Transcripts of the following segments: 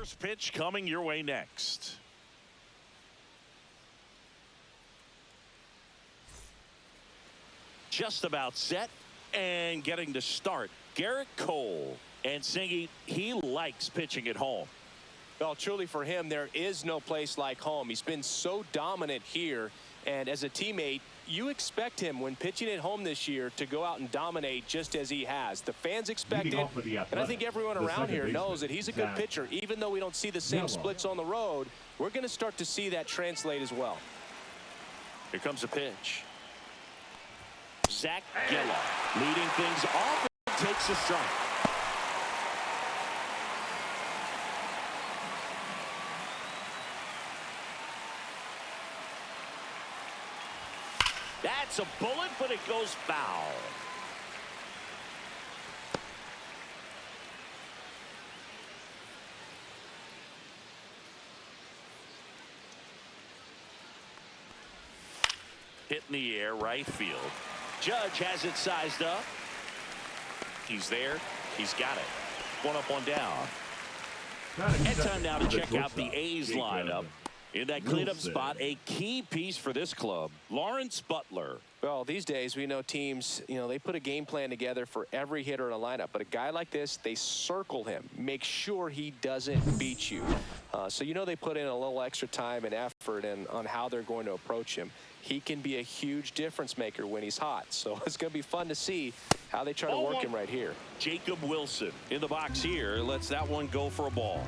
First pitch coming your way next. Just about set and getting to start. Garrett Cole. And Singy, he likes pitching at home. Well, truly for him, there is no place like home. He's been so dominant here. And as a teammate, you expect him when pitching at home this year to go out and dominate just as he has. The fans expect it, and I think everyone around here knows that he's a good pitcher. Even though we don't see the same splits on the road, we're going to start to see that translate as well. Here comes a pitch. Zach Geller leading things off and takes a strike. That's a bullet, but it goes foul. Hit in the air, right field. Judge has it sized up. He's there. He's got it. One up, one down. And time now to check out the A's lineup. In that cleanup spot, a key piece for this club, Lawrence Butler. Well, these days we know teams, they put a game plan together for every hitter in a lineup. But a guy like this, they circle him, make sure he doesn't beat you. So they put in a little extra time and effort on how they're going to approach him. He can be a huge difference maker when he's hot. So it's going to be fun to see how they try to work him right here. Jacob Wilson in the box here lets that one go for a ball.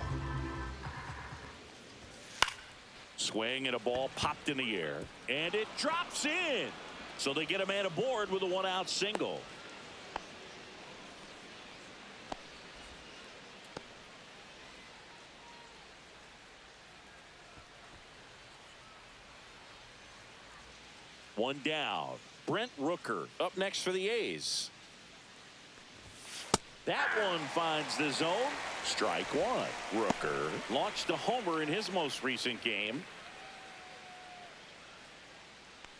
Swing and a ball popped in the air, and it drops in. So they get a man aboard with a one-out single. One down. Brent Rooker up next for the A's. That one finds the zone. Strike one. Rooker launched a homer in his most recent game.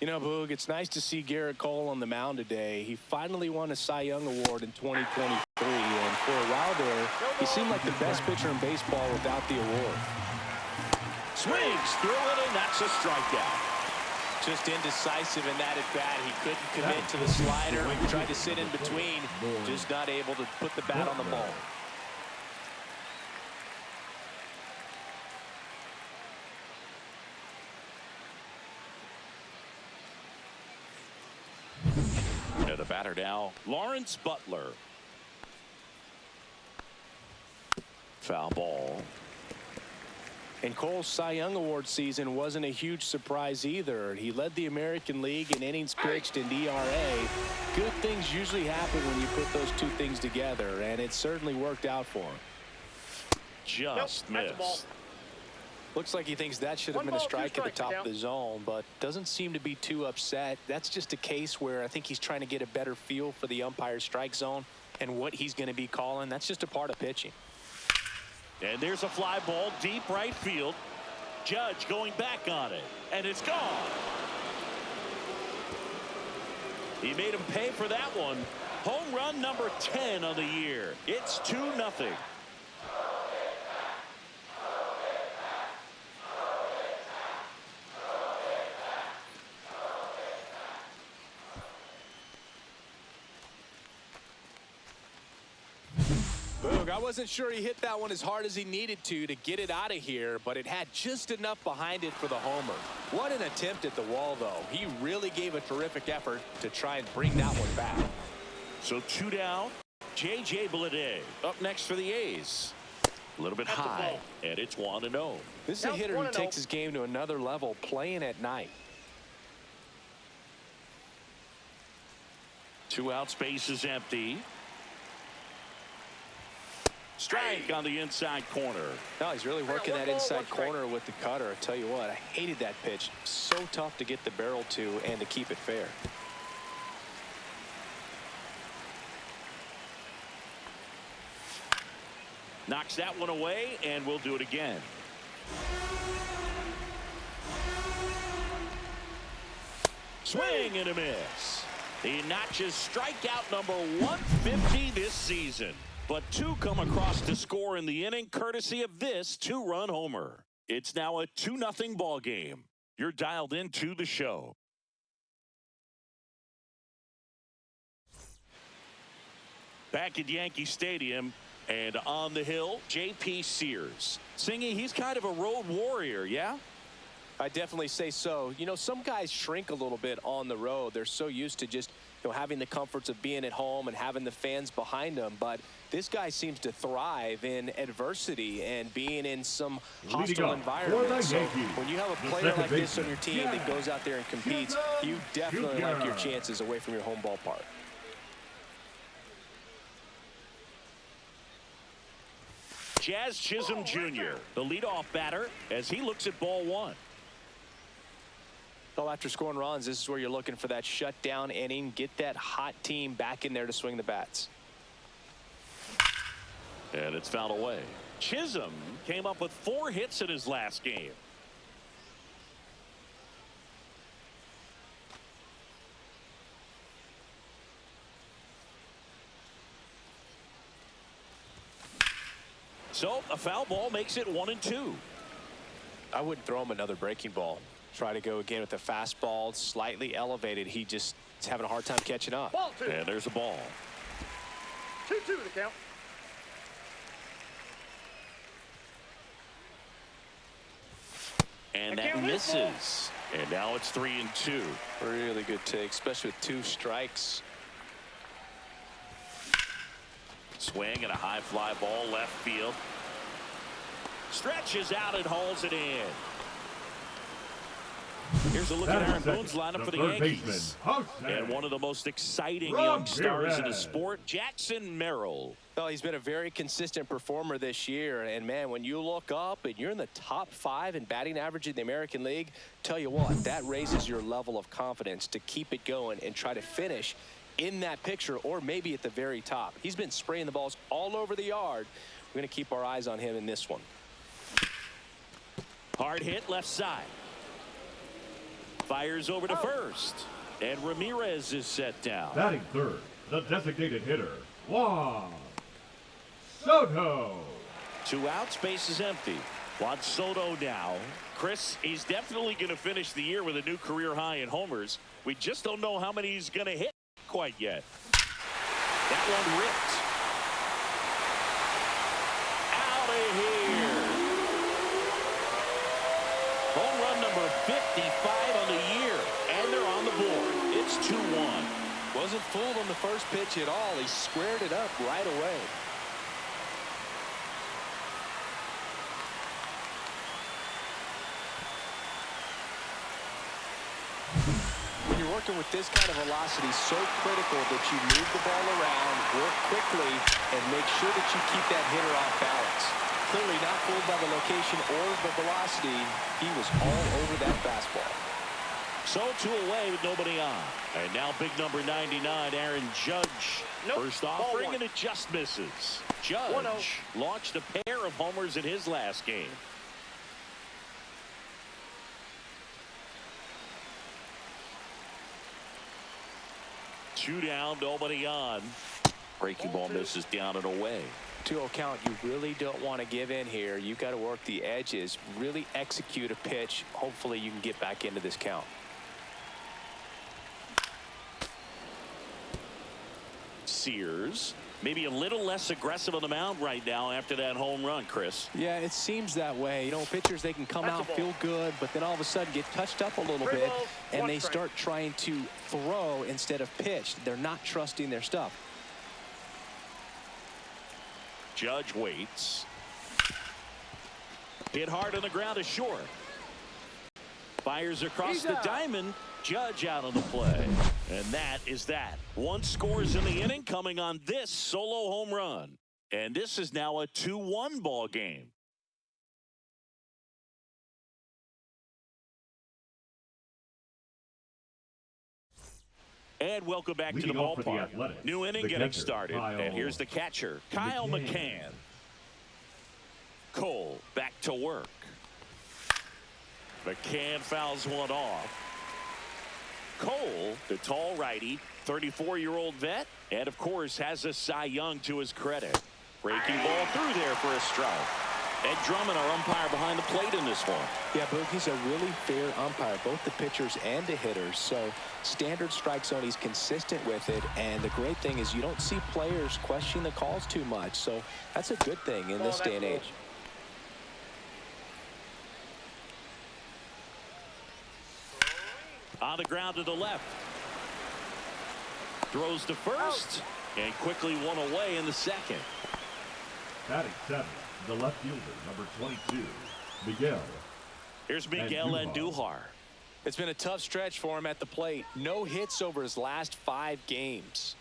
Boog, it's nice to see Garrett Cole on the mound today. He finally won a Cy Young Award in 2023, and for a while there, he seemed like the best pitcher in baseball without the award. Swings through it, and that's a strikeout. Just indecisive in that at bat. He couldn't commit to the slider. He tried to sit in between, just not able to put the bat on the ball. The batter now, Lawrence Butler. Foul ball. And Cole's Cy Young Award season wasn't a huge surprise either. He led the American League in innings pitched and ERA. Good things usually happen when you put those two things together, and it certainly worked out for him. Just missed. Looks like he thinks that should have been a strike at the top of the zone, but doesn't seem to be too upset. That's just a case where I think he's trying to get a better feel for the umpire's strike zone and what he's going to be calling. That's just a part of pitching. And there's a fly ball deep right field. Judge going back on it, and it's gone. He made him pay for that one. Home run number 10 of the year. It's 2-0. I wasn't sure he hit that one as hard as he needed to get it out of here, but it had just enough behind it for the homer. What an attempt at the wall, though. He really gave a terrific effort to try and bring that one back. So 2 down. J.J. Bleday up next for the A's. A little bit high, and it's 1-0. This is a hitter who takes his game to another level, playing at night. 2 out, space is empty. Strike on the inside corner. No, he's really working that inside corner with the cutter. I tell you what, I hated that pitch. So tough to get the barrel to and to keep it fair. Knocks that one away, and we'll do it again. Swing and a miss. He notches strikeout number 150 this season. But two come across to score in the inning, courtesy of this two-run homer. It's now a 2-0 ball game. You're dialed into the show. Back at Yankee Stadium and on the hill, J.P. Sears. Singy, he's kind of a road warrior, yeah? I definitely say so. You know, some guys shrink a little bit on the road. They're so used to just, having the comforts of being at home and having the fans behind them. But this guy seems to thrive in adversity and being in some hostile environment. So when you have a player like this on your team that goes out there and competes, you definitely like your chances away from your home ballpark. Jazz Chisholm Jr., the leadoff batter, as he looks at ball one. Well, after scoring runs, this is where you're looking for that shutdown inning. Get that hot team back in there to swing the bats. And it's fouled away. Chisholm came up with 4 hits in his last game. So a foul ball makes it 1-2. I wouldn't throw him another breaking ball. Try to go again with the fastball, slightly elevated. He just is having a hard time catching up. And there's a ball. 2-2 the count. And that misses. And now it's 3-2. Really good take, especially with 2 strikes. Swing and a high fly ball left field. Stretches out and hauls it in. Here's a look at Aaron Boone's lineup for the Yankees. And one of the most exciting young stars in the sport, Jackson Merrill. Well, he's been a very consistent performer this year. And, man, when you look up and you're in the top 5 in batting average in the American League, tell you what, that raises your level of confidence to keep it going and try to finish in that picture or maybe at the very top. He's been spraying the balls all over the yard. We're going to keep our eyes on him in this one. Hard hit left side. Fires over to first. And Ramirez is set down. Batting third, the designated hitter, Juan Soto. 2 outs, base is empty. Juan Soto now. Chris, he's definitely going to finish the year with a new career high in homers. We just don't know how many he's going to hit quite yet. That one ripped. Out of here. Home run number 55 on the year. And they're on the board. It's 2-1. Wasn't fooled on the first pitch at all. He squared it up right away. When you're working with this kind of velocity, so critical that you move the ball around, work quickly, and make sure that you keep that hitter off balance. Clearly not fooled by the location or the velocity. He was all over that fastball. So 2 away with nobody on. And now big number 99, Aaron Judge. First offering, and it just misses. Judge launched a pair of homers in his last game. Two down, nobody on. Breaking ball misses down and away. 2-0 count. You really don't want to give in here. You've got to work the edges, really execute a pitch. Hopefully you can get back into this count. Sears, maybe a little less aggressive on the mound right now after that home run, Chris. Yeah, it seems that way. You know, pitchers, they can come out, feel good, but then all of a sudden get touched up a little bit, and they start trying to throw instead of pitch. They're not trusting their stuff. Judge waits. Hit hard on the ground is short. Fires across the diamond. Judge out on the play. And that is that. 1 scores in the inning coming on this solo home run. And this is now a 2-1 ball game. And welcome back to the ballpark. New inning getting started. And here's the catcher, Kyle McCann. Cole back to work. McCann fouls one off. Cole, the tall righty, 34-year-old vet, and of course has a Cy Young to his credit. Breaking ball through there for a strike. Ed Drummond, our umpire behind the plate in this one. Yeah, Boog, he's a really fair umpire, both the pitchers and the hitters. So standard strike zone, he's consistent with it. And the great thing is you don't see players questioning the calls too much. So that's a good thing in this day and age. On the ground to the left. Throws to first. And quickly one away in the second. Batting 7, the left fielder, number 22, Miguel. Here's Miguel Andujar. It's been a tough stretch for him at the plate. No hits over his last 5 games.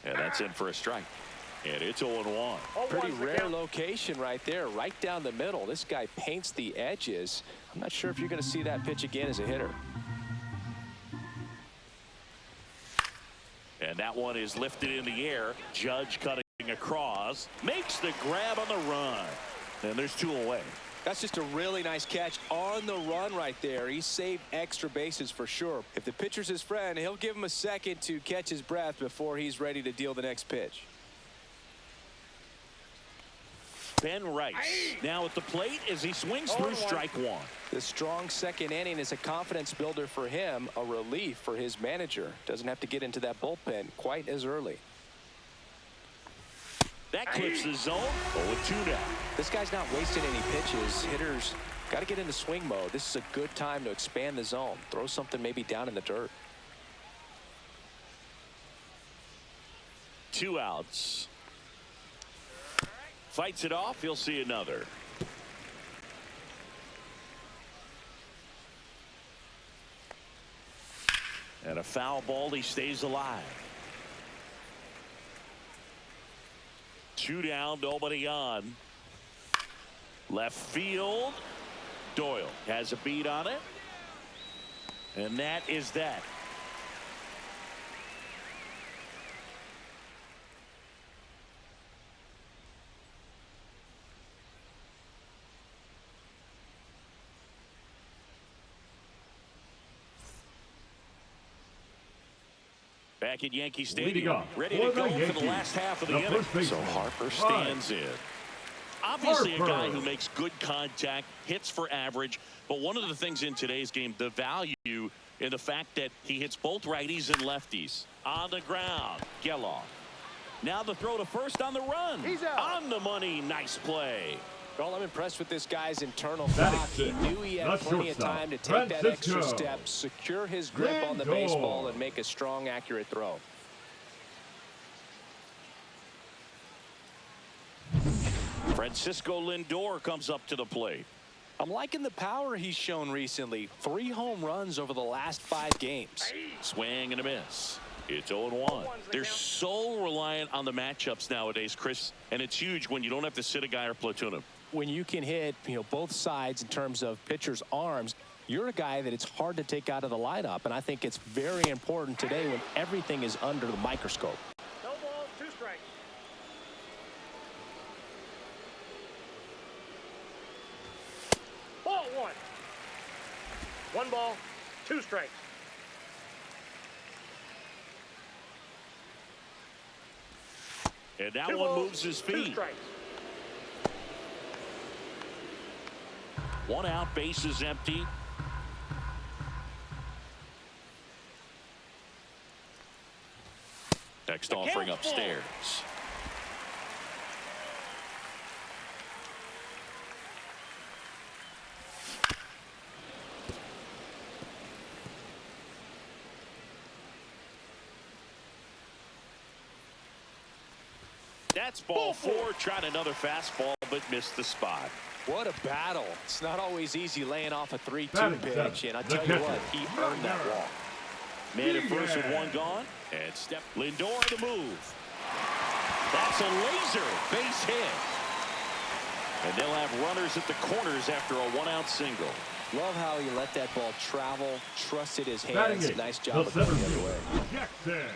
And that's in for a strike. And it's 0-1. Pretty rare location right there, right down the middle. This guy paints the edges. I'm not sure if you're going to see that pitch again as a hitter. And that one is lifted in the air. Judge cutting across. Makes the grab on the run. And there's 2 away. That's just a really nice catch on the run right there. He saved extra bases for sure. If the pitcher's his friend, he'll give him a second to catch his breath before he's ready to deal the next pitch. Ben Rice now at the plate as he swings through strike 1. The strong second inning is a confidence builder for him, a relief for his manager. Doesn't have to get into that bullpen quite as early. That clips the zone. 0-2 now. This guy's not wasting any pitches. Hitters got to get into swing mode. This is a good time to expand the zone. Throw something maybe down in the dirt. 2 outs. Fights it off. He'll see another. And a foul ball. He stays alive. 2 down, nobody on. Left field. Doyle has a beat on it. And that is that. Back at Yankee Stadium, ready to go for the last half of the inning. So Harper stands in. Obviously a guy who makes good contact, hits for average, but one of the things in today's game, the value in the fact that he hits both righties and lefties. On the ground, Geloff. Now the throw to first on the run. He's out. On the money, nice play. Well, I'm impressed with this guy's internal clock. He knew he had plenty of time to take that extra step, secure his grip on the baseball, and make a strong, accurate throw. Francisco Lindor comes up to the plate. I'm liking the power he's shown recently. 3 home runs over the last 5 games. Swing and a miss. It's 0-1. They're so reliant on the matchups nowadays, Chris, and it's huge when you don't have to sit a guy or platoon him. When you can hit, both sides in terms of pitchers' arms, you're a guy that it's hard to take out of the lineup, and I think it's very important today when everything is under the microscope. No ball, 2 strikes. Ball 1. 1 ball, 2 strikes. And that one moves his feet. 2 strikes. 1 out, base is empty. Next offering upstairs. That's ball 4. Tried another fastball, but missed the spot. What a battle. It's not always easy laying off a 3-2 pitch, and I tell you what, he earned that walk. Man at first with 1 gone. And step Lindor the move. That's a laser base hit. And they'll have runners at the corners after a 1-out single. Love how he let that ball travel, trusted his hands. Nice job of going the other way. Jackson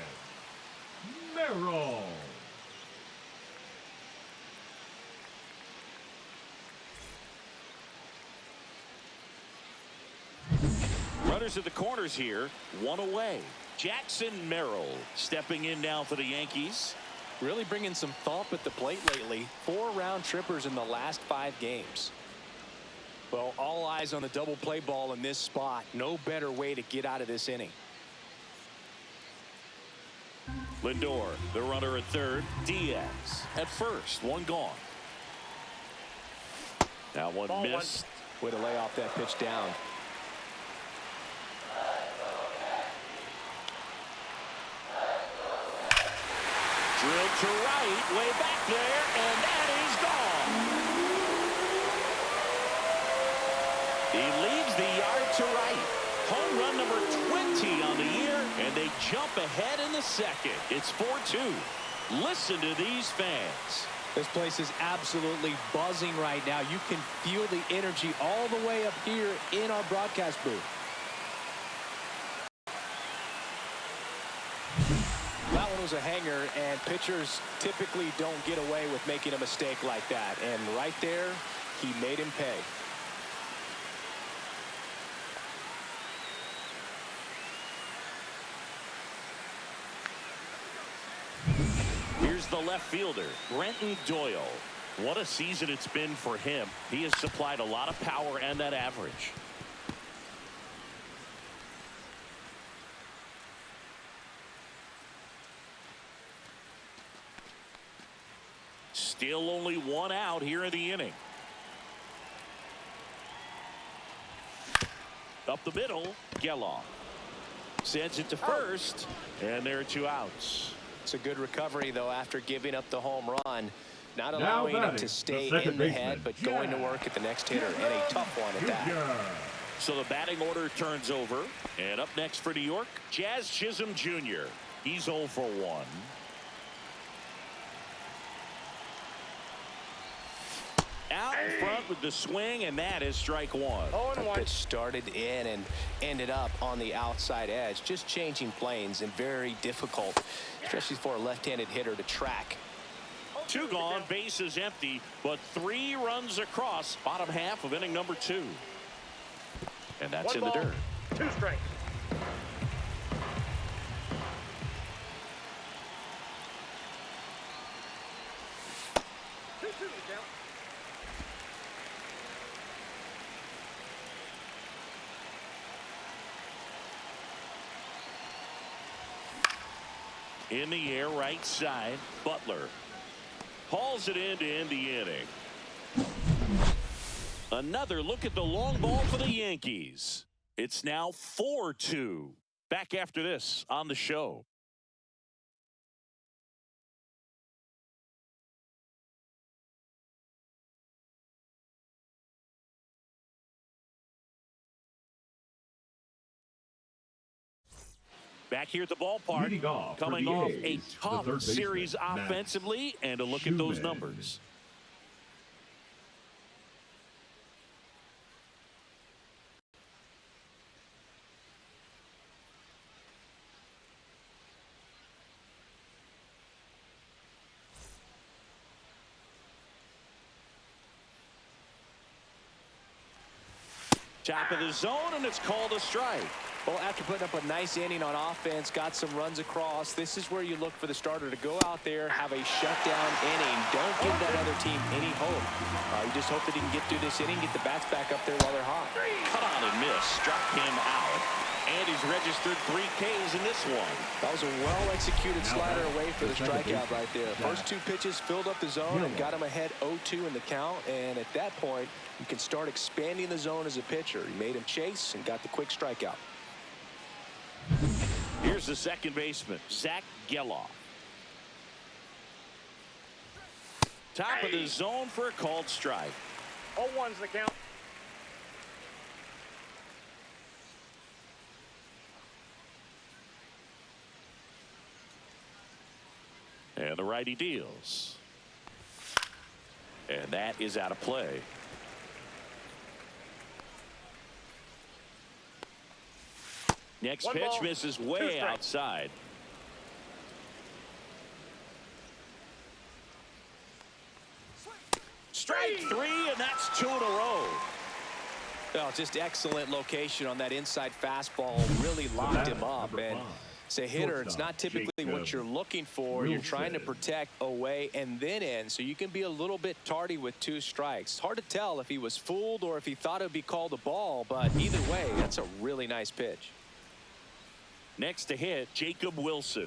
Merrill. Runners at the corners here, 1 away. Jackson Merrill stepping in now for the Yankees. Really bringing some thump at the plate lately. 4 round trippers in the last 5 games. Well, all eyes on the double play ball in this spot. No better way to get out of this inning. Lindor, the runner at third. Diaz at first. One gone. Now one Ball missed. Way to lay off that pitch down. Drilled to right, way back there, and that is gone. He leaves the yard to right. Home run number 20 on the year, and they jump ahead in the second. It's 4-2. Listen to these fans. This place is absolutely buzzing right now. You can feel the energy all the way up here in our broadcast booth. That one was a hanger, and pitchers typically don't get away with making a mistake like that. And right there, he made him pay. Here's the left fielder, Brent Rooker. What a season it's been for him. He has supplied a lot of power and that average. Still only one out here in the inning. Up the middle, Geloff sends it to first, and there are 2 outs. It's a good recovery, though, after giving up the home run. Not allowing him to stay in the head, but going to work at the next hitter, and a tough one at that. So the batting order turns over, and up next for New York, Jazz Chisholm Jr. He's 0 for 1. Out in front with the swing, and that is strike 1. That pitch started in and ended up on the outside edge. Just changing planes and very difficult, especially for a left-handed hitter to track. 2 gone, bases empty, but 3 runs across bottom half of inning number 2. And that's in the dirt. 2 strikes. In the air, right side, Butler hauls it in to end the inning. Another look at the long ball for the Yankees. It's now 4-2. Back after this on the show. Back here at the ballpark, coming off a tough series offensively, and a look at those numbers. Top of the zone, and it's called a strike. Well, after putting up a nice inning on offense, got some runs across, this is where you look for the starter to go out there, have a shutdown inning. Don't give that other team any hope. You just hope that he can get through this inning, get the bats back up there while they're hot. Cut on and miss, struck him out. And he's registered 3 Ks in this one. That was a well-executed slider away for the strikeout right there. First 2 pitches filled up the zone and got him ahead 0-2 in the count. And at that point, you can start expanding the zone as a pitcher. He made him chase and got the quick strikeout. Here's the second baseman, Zach Geloff. Top of the zone for a called strike. 0-1's the count. And the righty deals. And that is out of play. Next pitch misses way outside. Strike 3, and that's 2 in a row. Oh, just excellent location on that inside fastball. Really locked him up. And As a hitter, it's not typically what you're looking for. You're trying to protect away and then in, so you can be a little bit tardy with 2 strikes. It's hard to tell if he was fooled or if he thought it would be called a ball, but either way, that's a really nice pitch. Next to hit, Jacob Wilson.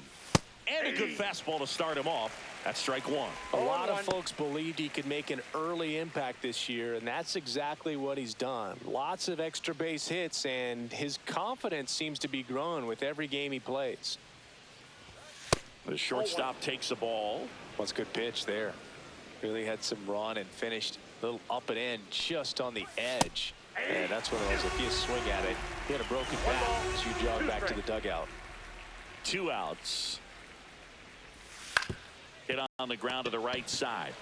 And a good fastball to start him off. That's strike 1. A lot of folks believed he could make an early impact this year, and that's exactly what he's done. Lots of extra base hits, and his confidence seems to be growing with every game he plays. The shortstop takes the ball. What's a good pitch there. Really had some run and finished a little up and in just on the edge. And that's one of those, if you swing at it, he had a broken bat as you jog back to the dugout. 2 outs. Hit on the ground to the right side.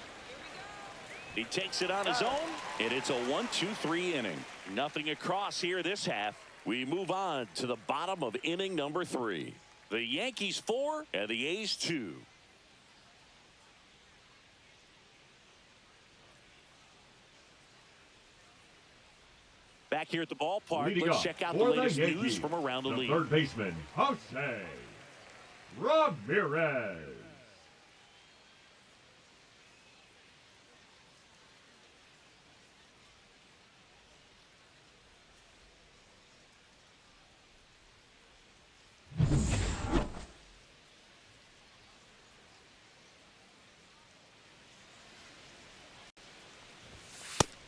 He takes it on his own, and it's a 1-2-3 inning. Nothing across here this half. We move on to the bottom of inning number 3. The Yankees 4 and the A's 2. Back here at the ballpark, let's check out the latest news from around the league. Third baseman, Jose Ramirez.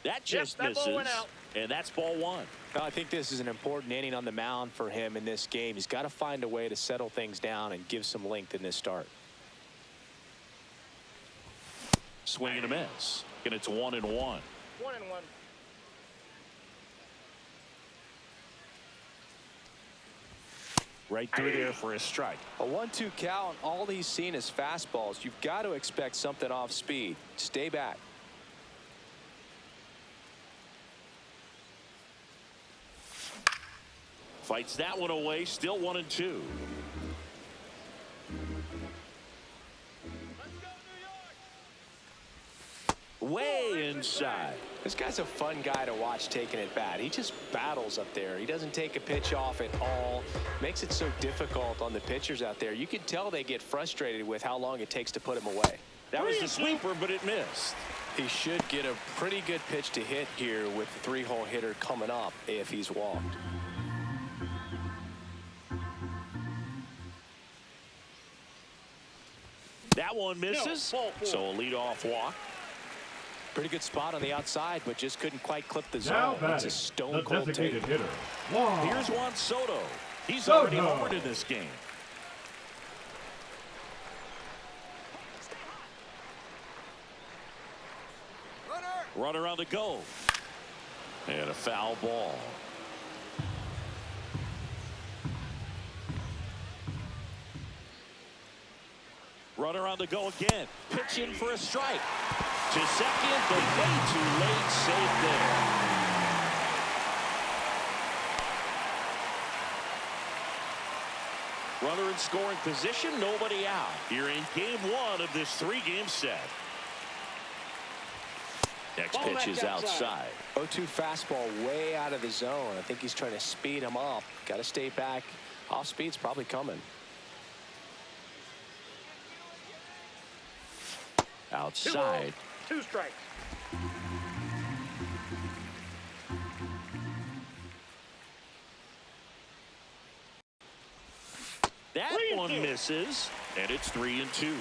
That just misses, and that's ball 1. I think this is an important inning on the mound for him in this game. He's got to find a way to settle things down and give some length in this start. Swing and a miss, and it's 1-1. 1-1. Right through there for a strike. A 1-2 count. All he's seen is fastballs. You've got to expect something off speed. Stay back. Fights that one away, still 1-2. Way inside. This guy's a fun guy to watch taking it bat. He just battles up there. He doesn't take a pitch off at all. Makes it so difficult on the pitchers out there. You can tell they get frustrated with how long it takes to put him away. That was the sweeper, but it missed. He should get a pretty good pitch to hit here with the 3-hole hitter coming up if he's walked. That one misses, so a leadoff walk. Pretty good spot on the outside, but just couldn't quite clip the zone. That's a stone-cold take. Hitter. Here's Juan Soto. He's already homered in this game. Runner on the go. And a foul ball. Runner on the go again. Pitching for a strike. To second, but way too late. Save there. Runner in scoring position, nobody out. Here in game 1 of this 3-game set. Next pitch is outside. 0-2 fastball way out of the zone. I think he's trying to speed him up. Got to stay back. Off speed's probably coming. Outside. 2 strikes. That one misses, and it's 3-2.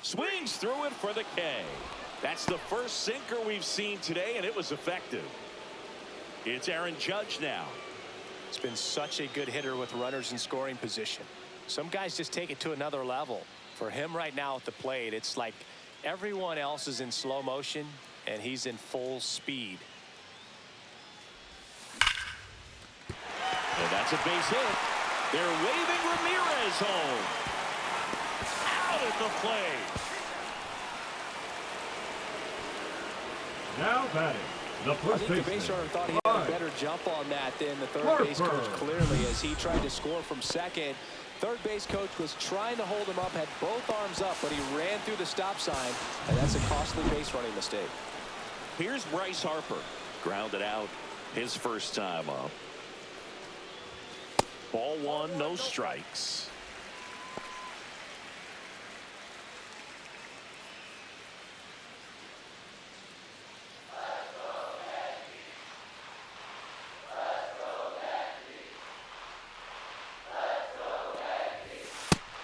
Swings through it for the K. That's the first sinker we've seen today, and it was effective. It's Aaron Judge now. It's been such a good hitter with runners in scoring position. Some guys just take it to another level. For him right now at the plate, it's like everyone else is in slow motion, and he's in full speed. And that's a base hit. They're waving Ramirez home. Out at the plate. Now batting, the first baseman. The base runner thought he had a better jump on that than the third base coach clearly as he tried to score from second. Third base coach was trying to hold him up, had both arms up, but he ran through the stop sign, and that's a costly base running mistake. Here's Bryce Harper. Grounded out his first time up. Ball one, no strikes.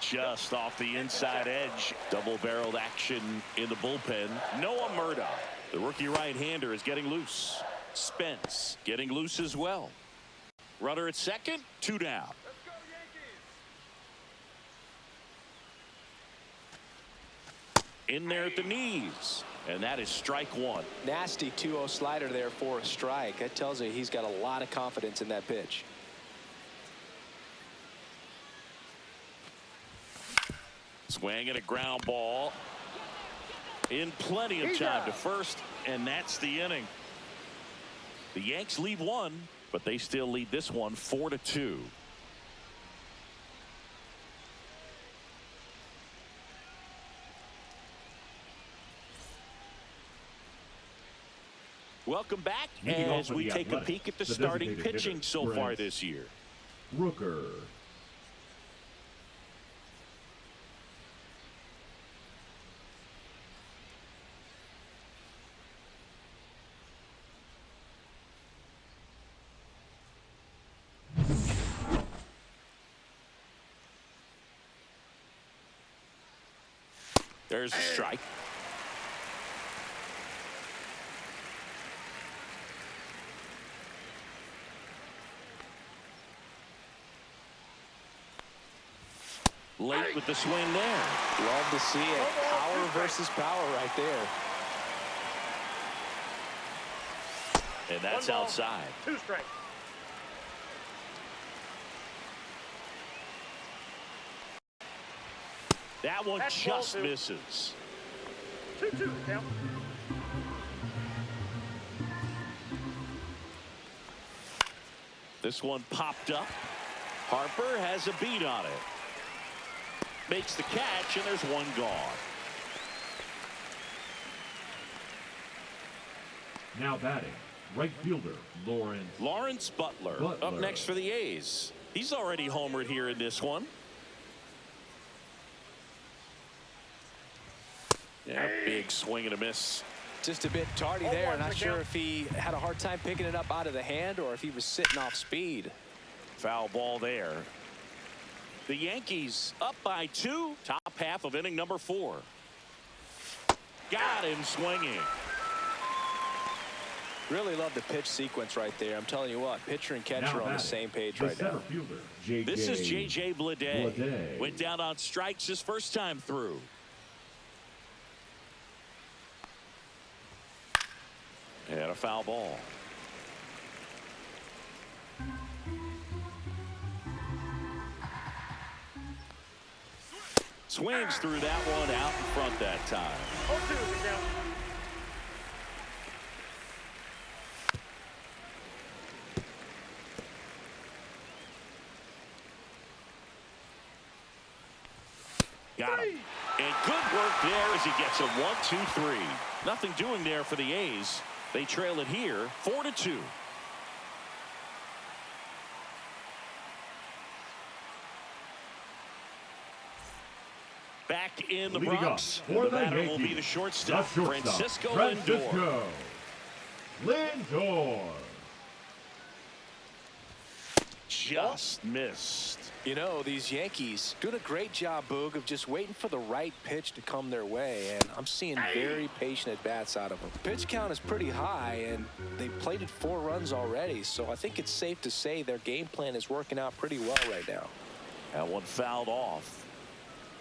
Just off the inside edge. Double-barreled action in the bullpen. Noah Murdoch, the rookie right-hander, is getting loose. Spence getting loose as well. Runner at second, 2 down. Let's go, Yankees. In there at the knees. And that is strike one. Nasty 2-0 slider there for a strike. That tells you he's got a lot of confidence in that pitch. Swing and a ground ball. In plenty of time to first, and that's the inning. The Yanks lead one, but they still lead this one 4-2. Welcome back as we take a peek at the starting pitching so far this year. Rooker. There's a strike. Late with the swing there. Love to see it. Power versus power right there. And that's 1 ball, outside. 2 strikes. That one That's just ball 2. misses. 2-2 count. This one popped up. Harper has a beat on it. Makes the catch, and there's one gone. Now batting, right fielder, Lawrence Butler up next for the A's. He's already homered here in this one. Yeah, big swing and a miss. Just a bit tardy there. Not sure if he had a hard time picking it up out of the hand or if he was sitting off speed. Foul ball there. The Yankees up by 2. Top half of inning number 4. Got him swinging. Really love the pitch sequence right there. I'm telling you what, pitcher and catcher on the same page right now. This is J.J. Bleday. Went down on strikes his first time through. And a foul ball. Swings through that one out in front that time. 0-2 the count. Got him. And good work there as he gets a 1-2-3. Nothing doing there for the A's. They trail it here 4-2. Back in the Bronx. The batter will be the shortstop, Francisco Lindor. Just missed. You know, these Yankees doing a great job, Boog, of just waiting for the right pitch to come their way, and I'm seeing very patient at-bats out of them. Pitch count is pretty high, and they've plated 4 runs already, so I think it's safe to say their game plan is working out pretty well right now. That one fouled off.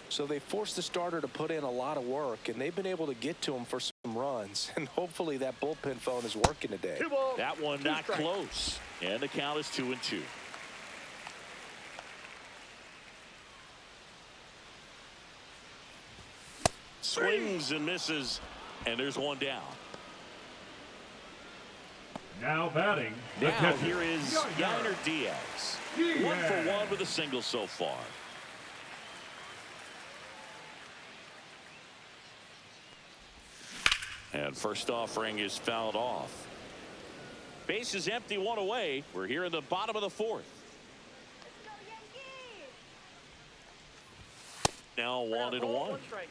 So they forced the starter to put in a lot of work, and they've been able to get to him for some runs, and hopefully that bullpen phone is working today. 2 balls, that one 2 not strikes. close, and the count is 2-2. Swings and misses, and there's one down. Now batting, the Now catcher. here is Yainer Diaz. 1 for 1 with a single so far. And first offering is fouled off. Base is empty, one away. We're here in the bottom of the fourth. Let's go, Yankees! Now 1-1. One strike.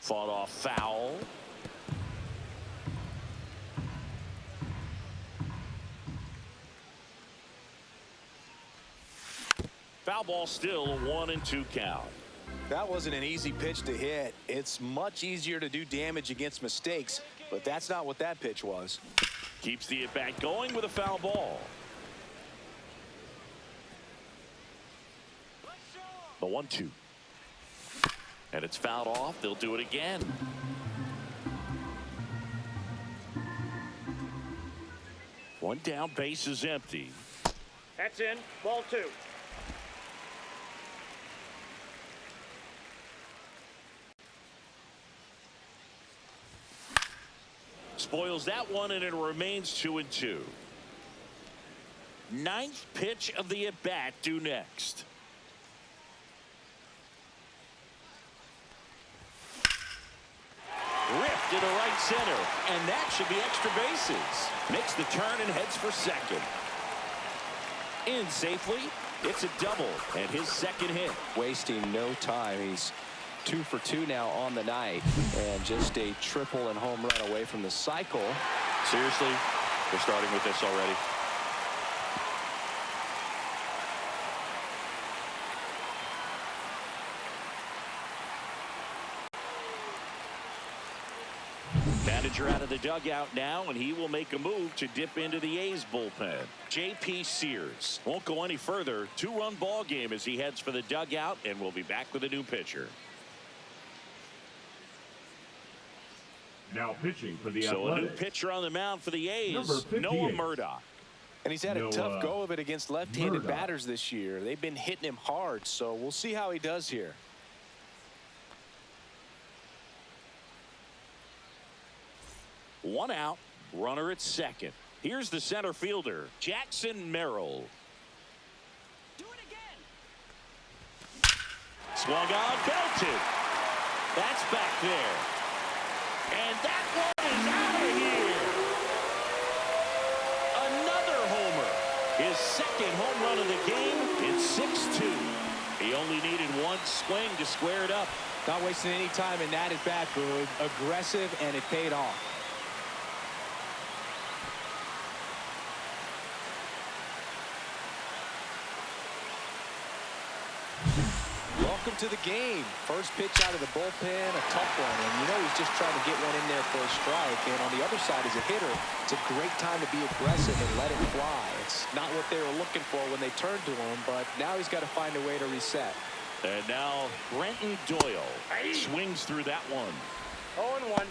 Fought off foul. Foul ball, still a 1-2 count. That wasn't an easy pitch to hit. It's much easier to do damage against mistakes, but that's not what that pitch was. Keeps the at-bat going with a foul ball. The 1-2. And it's fouled off. They'll do it again. One down, base is empty. That's in. Ball 2. Spoils that one, and it remains 2-2. Ninth pitch of the at-bat due next. Ripped into right center, and that should be extra bases. Makes the turn and heads for second. In safely. It's a double and his second hit. Wasting no time. He's 2 for 2 now on the night, and just a triple and home run away from the cycle. Seriously, we're starting with this already. Manager out of the dugout now, and he will make a move to dip into the A's bullpen. J.P. Sears won't go any further. 2-run ball game as he heads for the dugout, and we'll be back with a new pitcher. Now pitching for the So Athletics. a new pitcher on the mound for the A's, Number 58. Noah Murdock. And he's had a Noah tough go of it against left-handed Murdock. batters this year. They've been hitting him hard, so we'll see how he does here. One out, runner at second. Here's the center fielder, Jackson Merrill. Do it again! Swung on, belted. That's back there. And that one is out of here. Another homer. His second home run of the game. It's 6-2. He only needed one swing to square it up. Not wasting any time in that at bat, Boog. Aggressive, and it paid off. Welcome to the game. First pitch out of the bullpen, a tough one. And you know he's just trying to get one in there for a strike. And on the other side, as a hitter, it's a great time to be aggressive and let it fly. It's not what they were looking for when they turned to him, but now he's got to find a way to reset. And now Brenton Doyle swings through that one. 0-1.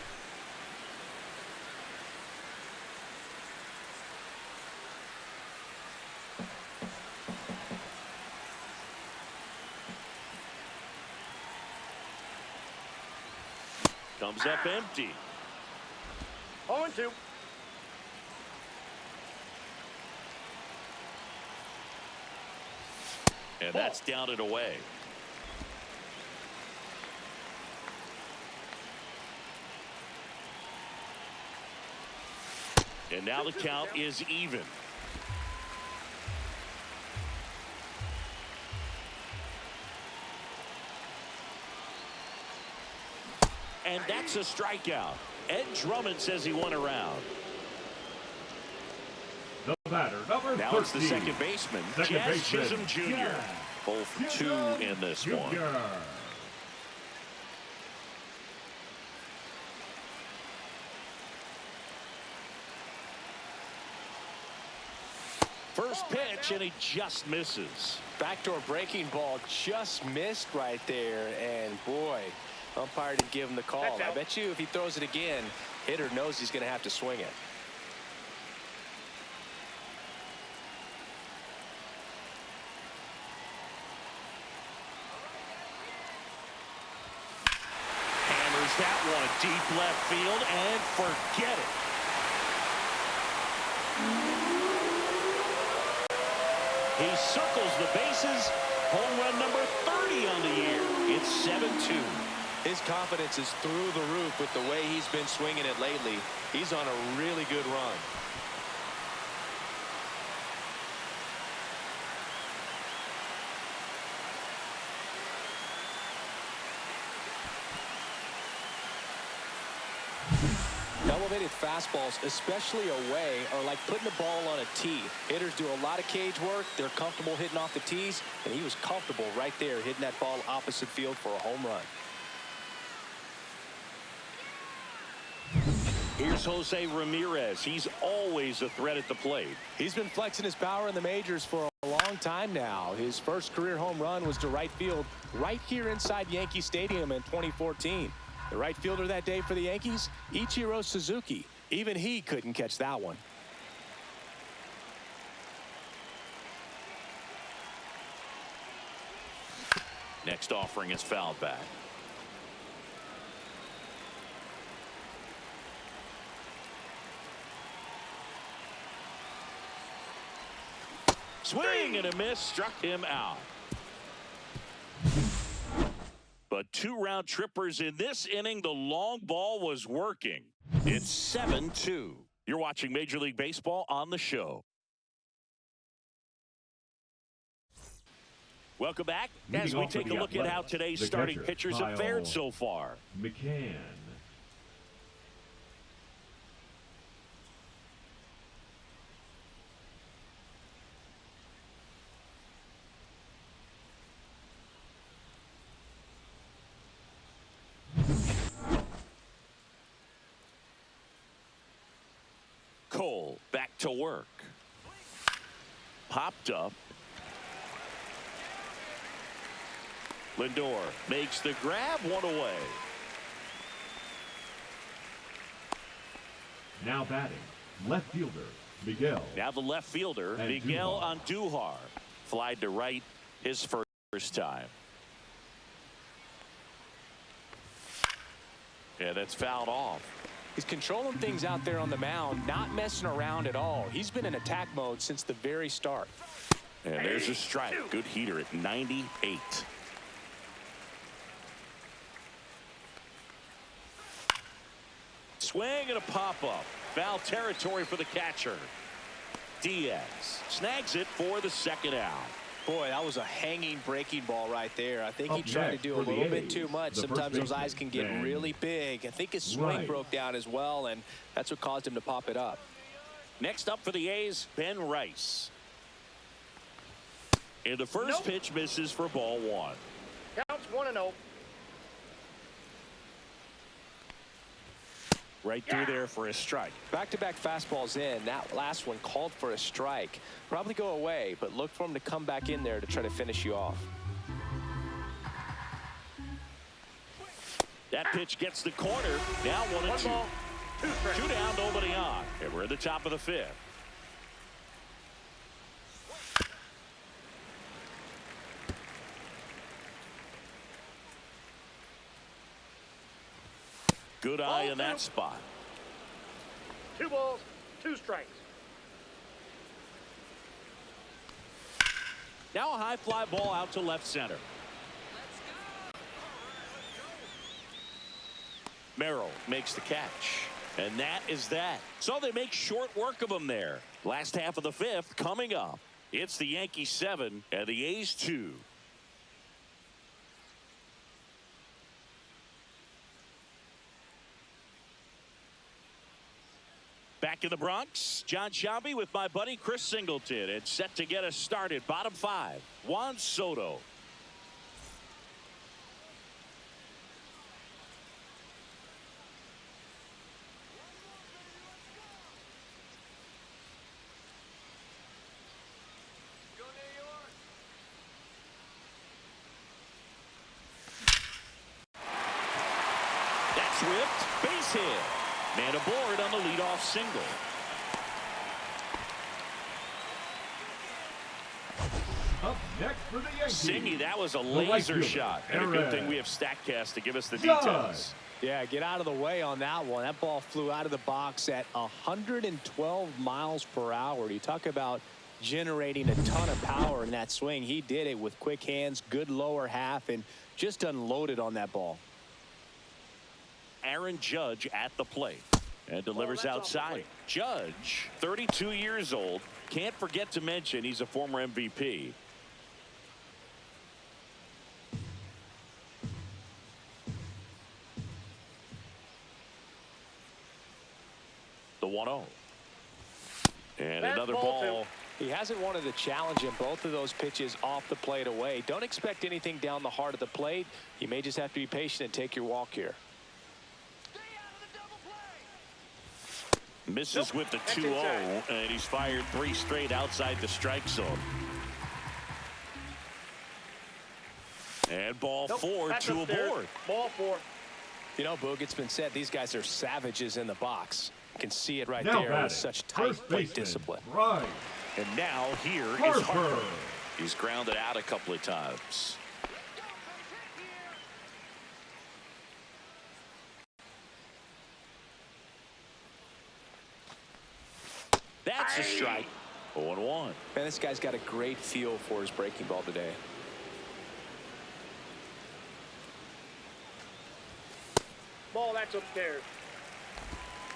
Comes up empty. 0-2. And that's down and away. And now the count is even. And that's a strikeout. Ed Drummond says he won a round. The batter, number Now 13. it's the second baseman, Second Jazz baseman, Chisholm Jr. Jazz Both two Chisholm in this Jr. one. First pitch, and he just misses. Backdoor breaking ball just missed right there, and boy, umpire didn't give him the call. That's I out. bet you if he throws it again, hitter knows he's going to have to swing it. Hammers that one deep left field, and forget it. He circles the bases. Home run number 30 on the year. It's 7-2. His confidence is through the roof with the way he's been swinging it lately. He's on a really good run. Elevated fastballs, especially away, are like putting the ball on a tee. Hitters do a lot of cage work. They're comfortable hitting off the tees, and he was comfortable right there hitting that ball opposite field for a home run. Here's Jose Ramirez. He's always a threat at the plate. He's been flexing his power in the majors for a long time now. His first career home run was to right field right here inside Yankee Stadium in 2014. The right fielder that day for the Yankees, Ichiro Suzuki. Even he couldn't catch that one. Next offering is fouled back. Swing and a miss, struck him out. But 2 round trippers in this inning. The long ball was working. It's 7-2. You're watching Major League Baseball on the show. Welcome back as we take a look at how today's starting pitchers have fared so far. McCann. Cole back to work. Popped up. Lindor makes the grab, 1 away. Now batting, left fielder, Miguel. Now the left fielder, Miguel Andujar. Flied to right his first time. Yeah, that's fouled off. He's controlling things out there on the mound, not messing around at all. He's been in attack mode since the very start. And there's a strike. Good heater at 98. Swing and a pop-up. Foul territory for the catcher. Diaz snags it for the second out. Boy, that was a hanging breaking ball right there. I think he tried to do a little bit too much. Sometimes those eyes can get really big. I think his swing broke down as well, and that's what caused him to pop it up. Next up for the A's, Ben Rice. And the first pitch misses for ball 1. Counts 1-0. Right through there for a strike. Back-to-back fastballs in. That last one called for a strike. Probably go away, but look for him to come back in there to try to finish you off. That pitch gets the corner. Now 1-2. 2 down, nobody on. And we're at the top of the 5th. Good eye in that spot. 2 balls, 2 strikes. Now a high fly ball out to left center. Merrill makes the catch. And that is that. So they make short work of him there. Last half of the 5th coming up. It's the Yankees 7 and the A's 2. Back in the Bronx, John Sciambi with my buddy Chris Singleton. It's set to get us started. Bottom 5, Juan Soto. That's whipped, base hit. Man aboard on the leadoff single. Up next for the Yankees. Singy, that was a laser shot. And a good thing we have StatCast to give us the details. Yeah, get out of the way on that one. That ball flew out of the box at 112 miles per hour. You talk about generating a ton of power in that swing. He did it with quick hands, good lower half, and just unloaded on that ball. Aaron Judge at the plate. And delivers that's off the outside. plate. Judge, 32 years old. Can't forget to mention he's a former MVP. The 1-0. And another ball. He hasn't wanted to challenge him. Both of those pitches off the plate away. Don't expect anything down the heart of the plate. You may just have to be patient and take your walk here. Misses with the 2-0, and he's fired 3 straight outside the strike zone. And ball 4, 2 aboard. Ball 4. You know, Boog, it's been said these guys are savages in the box. You can see it right Now there with such tight plate discipline. Right. And now here is Harper. Harper. He's grounded out a couple of times. That's a strike. 0-1. Man, this guy's got a great feel for his breaking ball today. Ball, that's upstairs.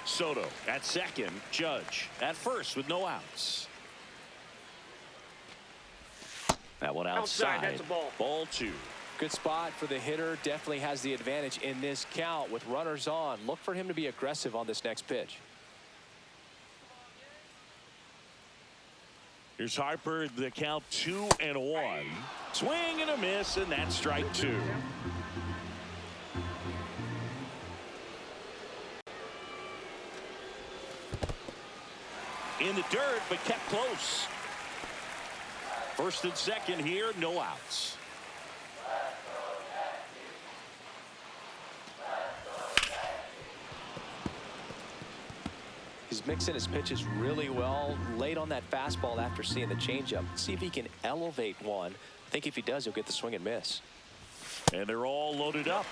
Soto at second. Judge at first with no outs. That one outside. That's a ball. Ball 2. Good spot for the hitter. Definitely has the advantage in this count with runners on. Look for him to be aggressive on this next pitch. Here's Harper. The count 2-1. Swing and a miss, and that's strike 2. In the dirt, but kept close. First and second here, no outs. He's mixing his pitches really well. Late on that fastball after seeing the changeup. See if he can elevate one. I think if he does, he'll get the swing and miss. And they're all loaded up.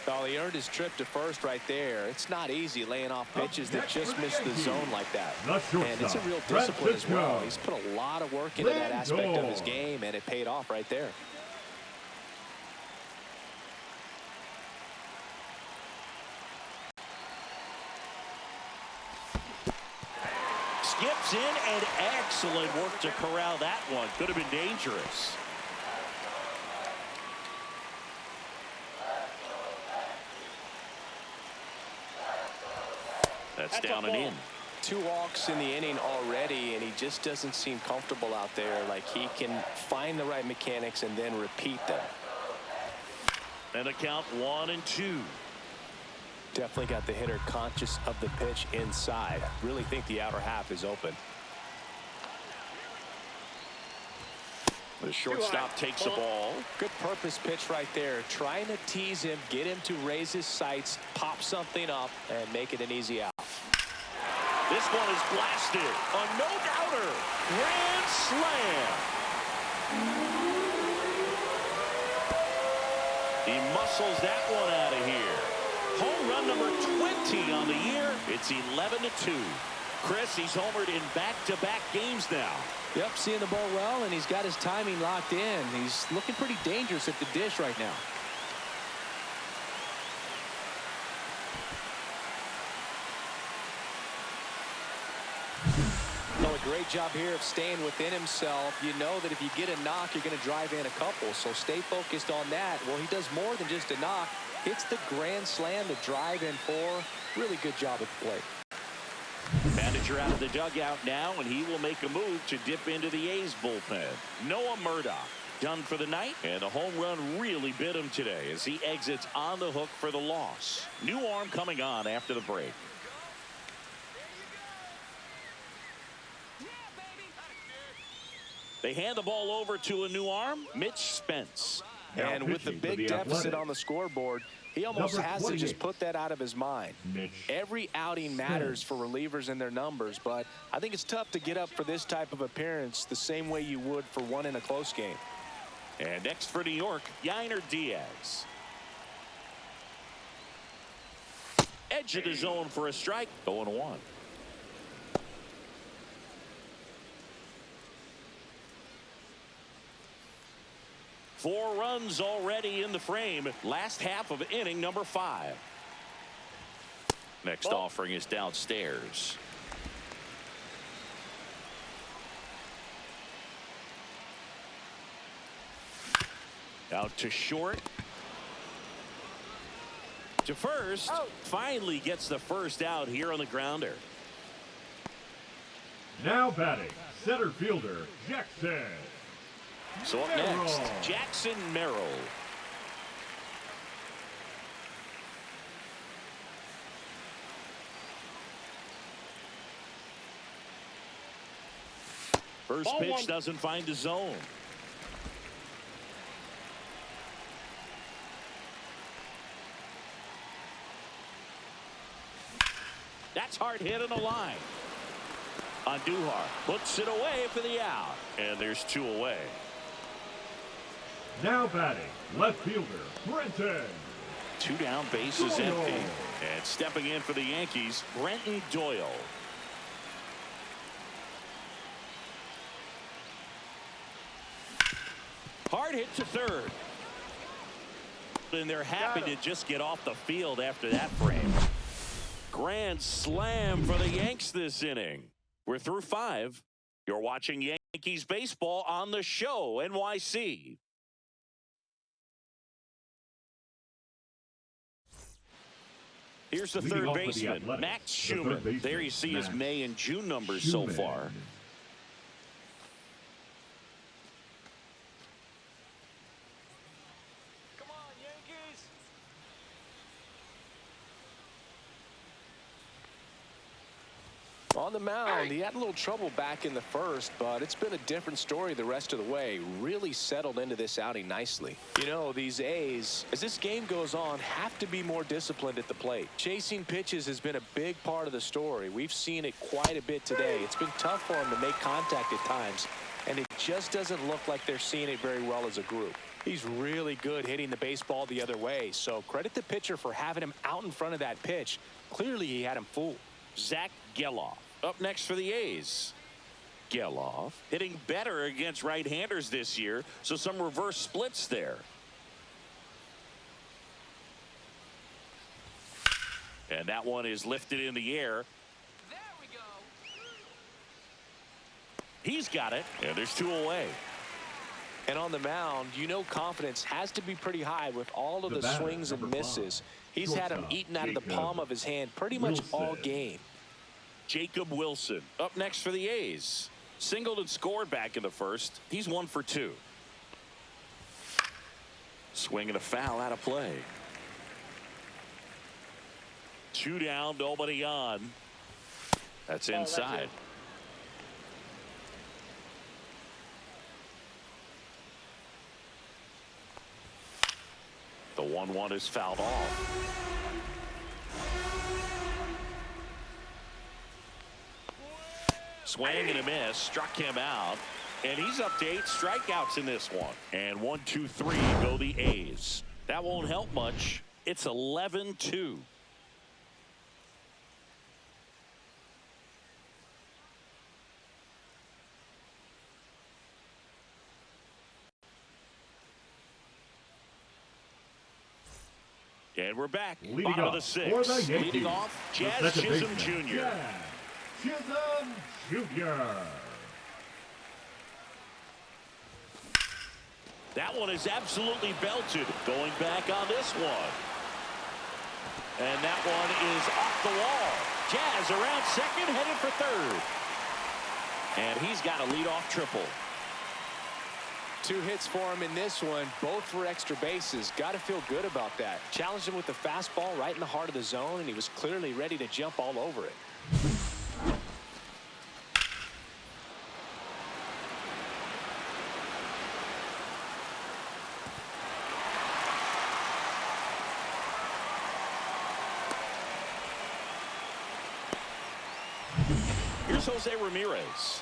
Oh, he earned his trip to first right there. It's not easy laying off pitches that just miss the zone like that. And it's a real discipline as well. He's put a lot of work into that aspect of his game, and it paid off right there. Skips in, and excellent work to corral that one. Could have been dangerous. That's down and in. 2 walks in the inning already, and he just doesn't seem comfortable out there. Like he can find the right mechanics and then repeat them. And the count 1-2. Definitely got the hitter conscious of the pitch inside. Really think the outer half is open. The shortstop takes the ball. Good purpose pitch right there. Trying to tease him, get him to raise his sights, pop something up, and make it an easy out. This one is blasted. A no-doubter. Grand slam. He muscles that one out of here. Home run number 20 on the year. It's 11-2. Chris, he's homered in back-to-back games now. Yep, seeing the ball well, and he's got his timing locked in. He's looking pretty dangerous at the dish right now. Well, a great job here of staying within himself. You know that if you get a knock, you're going to drive in a couple, so stay focused on that. Well, he does more than just a knock. Hits the grand slam to drive in 4. Really good job at the plate. Manager out of the dugout now, and he will make a move to dip into the A's bullpen. Noah Murdoch done for the night, and a home run really bit him today as he exits on the hook for the loss. New arm coming on after the break. They hand the ball over to a new arm, Mitch Spence. And with the big deficit on the scoreboard, he almost has to just put that out of his mind. Every outing matters for relievers and their numbers, but I think it's tough to get up for this type of appearance the same way you would for one in a close game. And next for New York, Yainer Diaz. Edge of the zone for a strike, 0-1. 4 runs already in the frame. Last half of inning number 5. Next offering is downstairs. Out to short. To first. Finally gets the first out here on the grounder. Now batting, center fielder, Jackson. So up next, Jackson Merrill. First pitch doesn't find the zone. That's hard hit on the line. Andujar puts it away for the out. And there's 2 away. Now batting, left fielder, Brenton. 2 down, bases empty. And stepping in for the Yankees, Brenton Doyle. Hard hit to third. And they're happy to just get off the field after that frame. Grand slam for the Yanks this inning. We're through 5. You're watching Yankees baseball on the show, NYC. Here's the third baseman, Max Schumann. There you see his May and June numbers so far. Come on, Yankees. On the mound, he had a little trouble back in the first, but it's been a different story the rest of the way. Really settled into this outing nicely. You know, these A's, as this game goes on, have to be more disciplined at the plate. Chasing pitches has been a big part of the story. We've seen it quite a bit today. It's been tough for them to make contact at times, and it just doesn't look like they're seeing it very well as a group. He's really good hitting the baseball the other way, so credit the pitcher for having him out in front of that pitch. Clearly, he had him fooled. Zach Geloff up next for the A's. Geloff hitting better against right-handers this year, so some reverse splits there. And that one is lifted in the air. There we go. He's got it, and there's 2 away. And on the mound, you know confidence has to be pretty high with all of the swings and misses. He's had him eaten out of the palm of his hand pretty much all game. Jacob Wilson up next for the A's. Singled and scored back in the first. He's 1 for 2. Swing and a foul out of play. 2 down, nobody on. That's inside. The 1-1 is fouled off. Swing and a miss, struck him out, and he's up to 8 strikeouts in this one. And 1, 2, 3 go the A's. That won't help much. It's 11-2. And we're back. Bottom of the 6th. Leading off, Jazz Chisholm Jr. Chisholm Jr. That one is absolutely belted. Going back on this one. And that one is off the wall. Jazz around second, headed for third. And he's got a leadoff triple. 2 hits for him in this one, both for extra bases. Got to feel good about that. Challenged him with the fastball right in the heart of the zone, and he was clearly ready to jump all over it. Here's Jose Ramirez.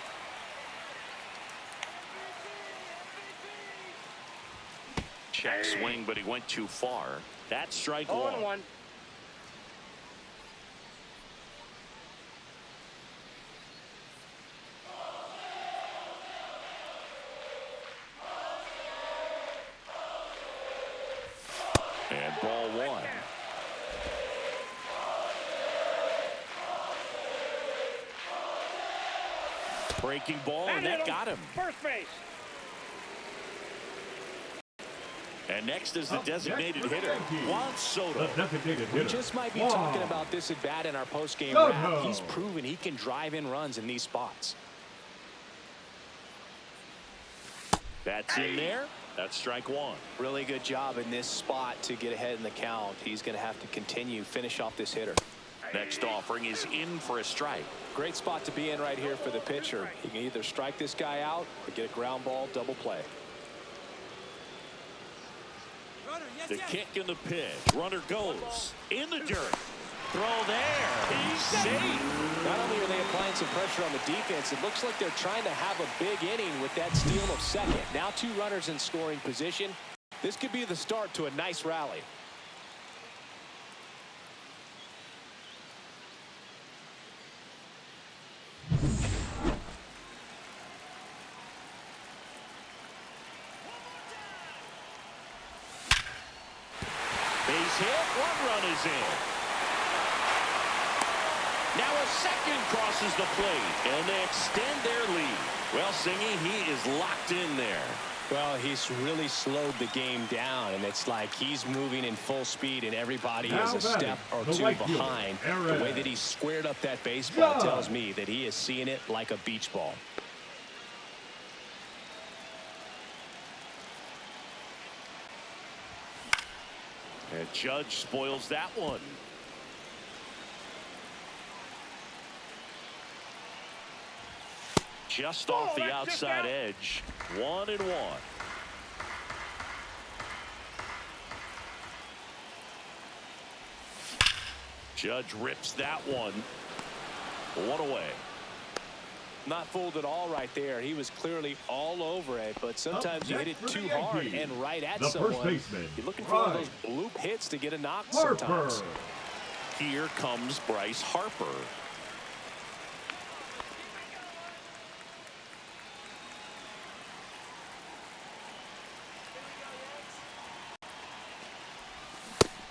Check swing, but he went too far. That's strike 1. 0-1. ball one. Breaking ball, and that got him. First base. And next is the designated hitter, Juan Soto. The designated We hitter. just might be Juan talking about this at bat in our post-game Soto. wrap. He's proven he can drive in runs in these spots. That's in there. That's strike one. Really good job in this spot to get ahead in the count. He's going to have to finish off this hitter. Next offering is in for a strike. Great spot to be in right here for the pitcher. He can either strike this guy out or get a ground ball double play. The kick and the pitch. Runner goes in the dirt. Throw there. He's safe. Not only are they applying some pressure on the defense, it looks like they're trying to have a big inning with that steal of second. Now 2 runners in scoring position. This could be the start to a nice rally. Base hit. 1 run is in. Now a second crosses the plate, and they extend their lead. Well, Singy, he is locked in there. Well, he's really slowed the game down, and it's like he's moving in full speed, and everybody is a step or 2 behind. The way that he squared up that baseball tells me that he is seeing it like a beach ball. And Judge spoils that one. Just off the outside edge. 1-1. Judge rips that one. 1 away. Not fooled at all right there. He was clearly all over it, but sometimes you hit it too hard and right at someone. You're looking for one of those bloop hits to get a knock sometimes. Here comes Bryce Harper.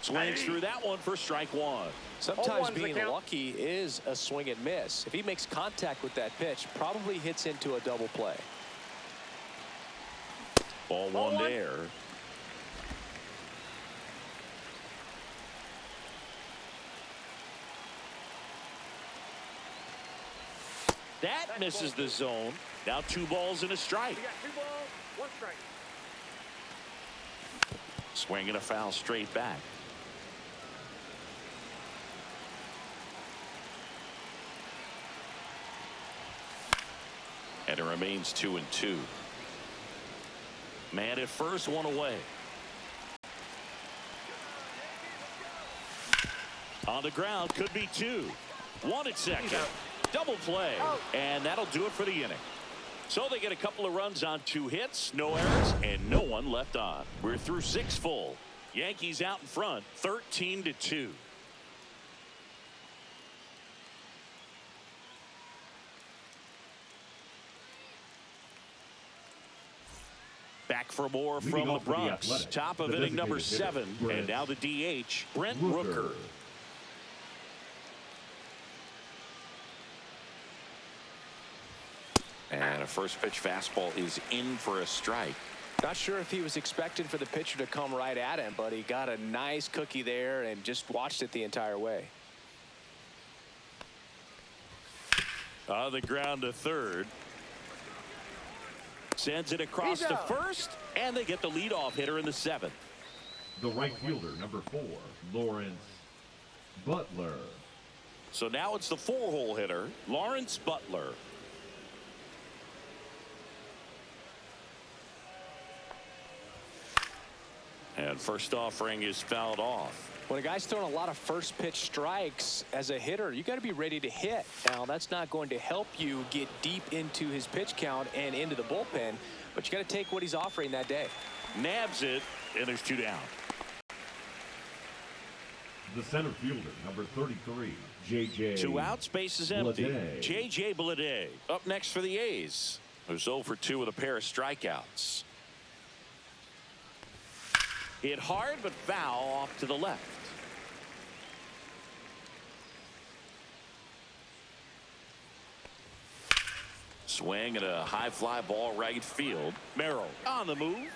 Swings through that one for strike one. Sometimes being lucky is a swing and miss. If he makes contact with that pitch, probably hits into a double play. Ball one there. That misses the zone. Now 2 balls and a strike. You got 2 balls, 1 strike. Swinging a foul straight back. And it remains 2-2. Man at first, 1 away. On the ground, could be 2. 1 at second. Double play. And that'll do it for the inning. So they get a couple of runs on 2 hits, no errors, and no one left on. We're through 6 full. Yankees out in front, 13-2. Back for more from the Bronx. Top of inning number 7. And now the DH, Brent Rooker. And a first pitch fastball is in for a strike. Not sure if he was expecting for the pitcher to come right at him, but he got a nice cookie there and just watched it the entire way. On the ground to third. Sends it across to first, and they get the leadoff hitter in the 7th. The right fielder, number 4, Lawrence Butler. So now it's the 4-hole hitter, Lawrence Butler. And first offering is fouled off. When a guy's throwing a lot of first pitch strikes as a hitter, you got to be ready to hit. Now, that's not going to help you get deep into his pitch count and into the bullpen, but you got to take what he's offering that day. Nabs it, and there's 2 down. The center fielder, number 33, J.J. 2 outs, base is empty. Bleday. J.J. Bleday up next for the A's, who's 0 for 2 with a pair of strikeouts. Hit hard, but foul off to the left. Swing and a high fly ball right field. Merrill on the move.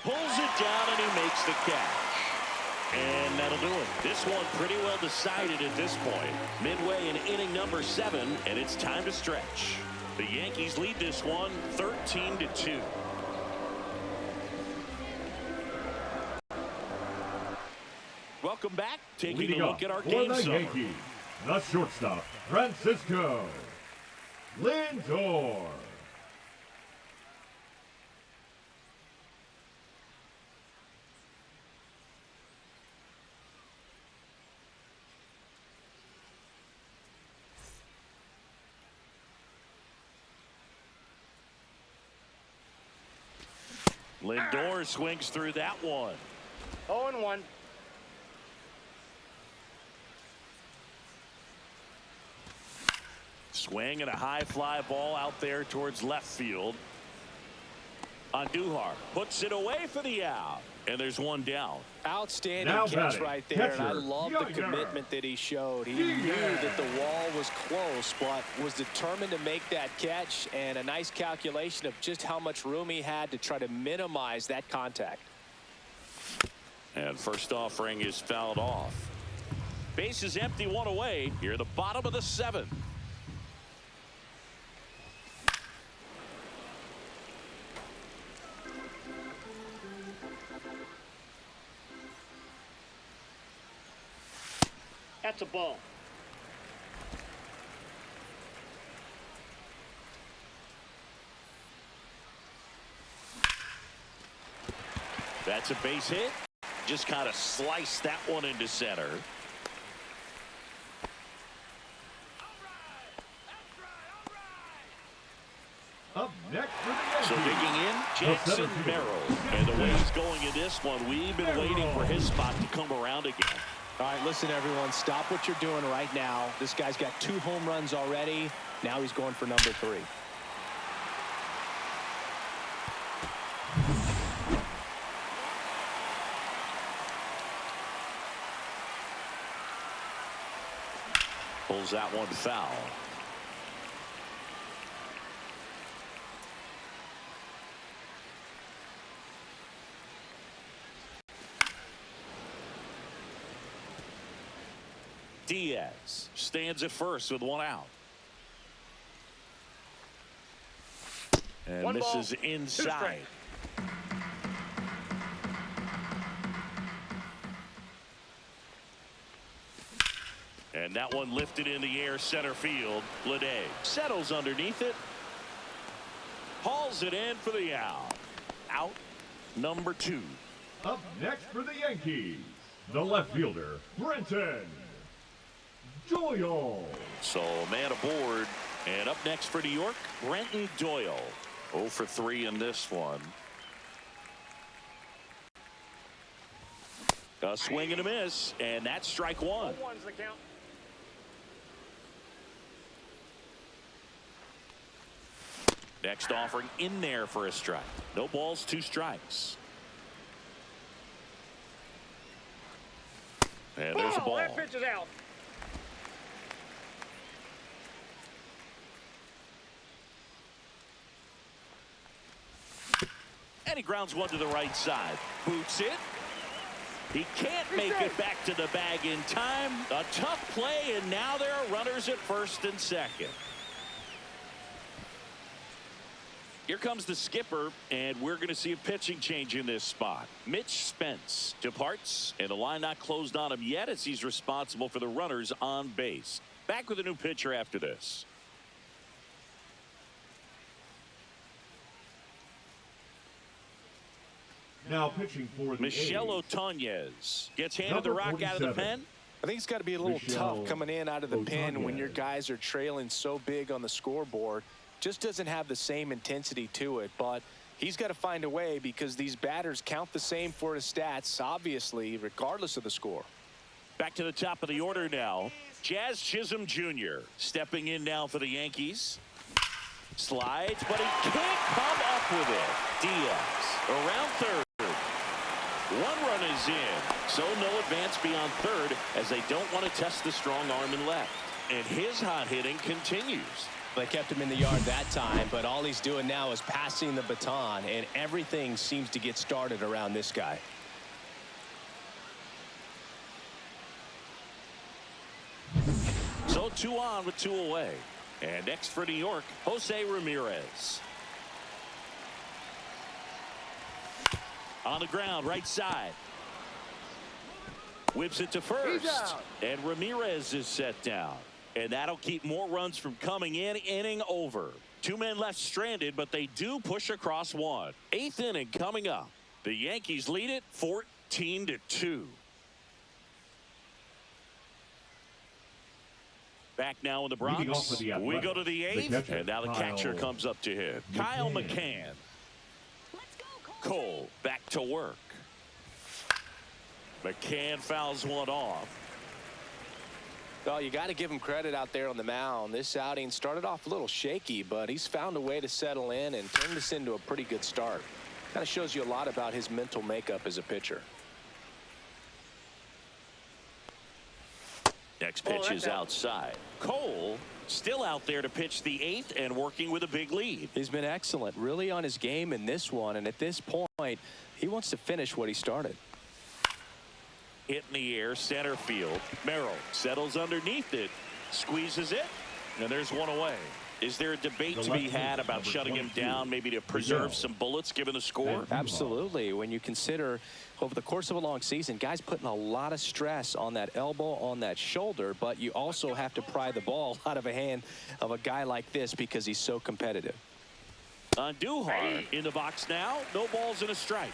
Pulls it down and he makes the catch. And that'll do it. This one pretty well decided at this point. Midway in inning number 7, and it's time to stretch. The Yankees lead this one 13-2. Welcome back. Taking Leading a look at our for game the summary. Yankees, the shortstop, Francisco Lindor. Lindor swings through that one. 0-1. Swing and a high fly ball out there towards left field. Andujar puts it away for the out. And there's one down. Outstanding Now catch batting, right there, and I catcher, love the Younger. commitment that he showed. He knew that the wall was close, but was determined to make that catch, and a nice calculation of just how much room he had to try to minimize that contact. And first offering is fouled off. Base is empty, one away. Here at the bottom of the 7th. That's a ball. That's a base hit. Just kind of sliced that one into center. Up next for the So Yankees, digging in, Jackson center fielder, Merrill. And the way he's going in this one, we've been waiting for his spot to come around again. All right, listen, everyone, stop what you're doing right now. This guy's got 2 home runs already. Now he's going for number 3. Pulls that one foul. Diaz stands at first with one out. And One ball, misses 2 inside. strikes. And that one lifted in the air center field. Lede settles underneath it. Hauls it in for the out. Out number 2. Up next for the Yankees, the left fielder, Brenton Doyle. So man aboard. And up next for New York, Brenton Doyle. 0 for 3 in this one. A swing and a miss. And that's strike 1. 0-1's the count. Next offering in there for a strike. No balls, 2 strikes. And there's a ball. That pitch is out. And he grounds one to the right side. Boots it. He can't make it back to the bag in time. A tough play, and now there are runners at first and second. Here comes the skipper, and we're going to see a pitching change in this spot. Mitch Spence departs, and the line not closed on him yet as he's responsible for the runners on base. Back with a new pitcher after this. Now pitching for the Michel A's, Otañez gets handed the Number rock out of the 47. pen. I think it's got to be a little Michel tough coming in out of the pen when your Otañez. guys are trailing so big on the scoreboard. Just doesn't have the same intensity to it, but he's got to find a way because these batters count the same for his stats, obviously, regardless of the score. Back to the top of the order now. Jazz Chisholm Jr. stepping in now for the Yankees. Slides, but he can't come up with it. Diaz around third. One run is in, so no advance beyond third as they don't want to test the strong arm in left. And his hot hitting continues. They kept him in the yard that time, but all he's doing now is passing the baton, and everything seems to get started around this guy. So 2 on with 2 away. And next for New York, Jose Ramirez. On the ground, right side. Whips it to first. And Ramirez is set down. And that'll keep more runs from coming in. Inning over. 2 men left stranded, but they do push across 1. 8th inning coming up. The Yankees lead it 14-2. Back now in the Bronx. We go to the 8th, and now the catcher comes up to him. Kyle McCann. Let's go, Cole back to work. McCann fouls one off. Well, you got to give him credit out there on the mound. This outing started off a little shaky, but he's found a way to settle in and turn this into a pretty good start. Kind of shows you a lot about his mental makeup as a pitcher. Next pitch is outside. Cole still out there to pitch the 8th and working with a big lead. He's been excellent, really on his game in this one, and at this point, he wants to finish what he started. Hit in the air, center field. Merrill settles underneath it, squeezes it, and there's one away. Is there a debate to be had about shutting him down, maybe to preserve some bullets given the score? Absolutely. When you consider over the course of a long season, guys putting a lot of stress on that elbow, on that shoulder, but you also have to pry the ball out of a hand of a guy like this because he's so competitive. Andujar in the box now. No balls and a strike.